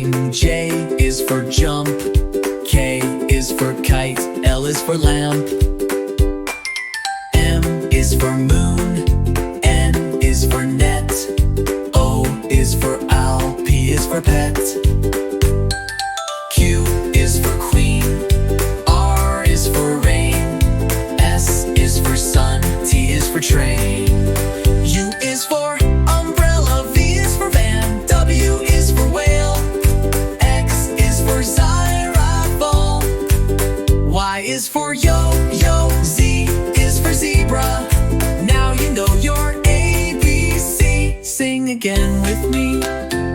train. J is for jump. K is for kite. L is for lamp. M is for moon. N is for net. O is for owl. P is for pet. Q is for queen. R is for rain. S is for sun. T is for train. U is for umbrella. V is for van. W is for whale. X is for xylophone. Y is for yo-yo. Z is for zebra. Now you know your ABC. Sing again with me.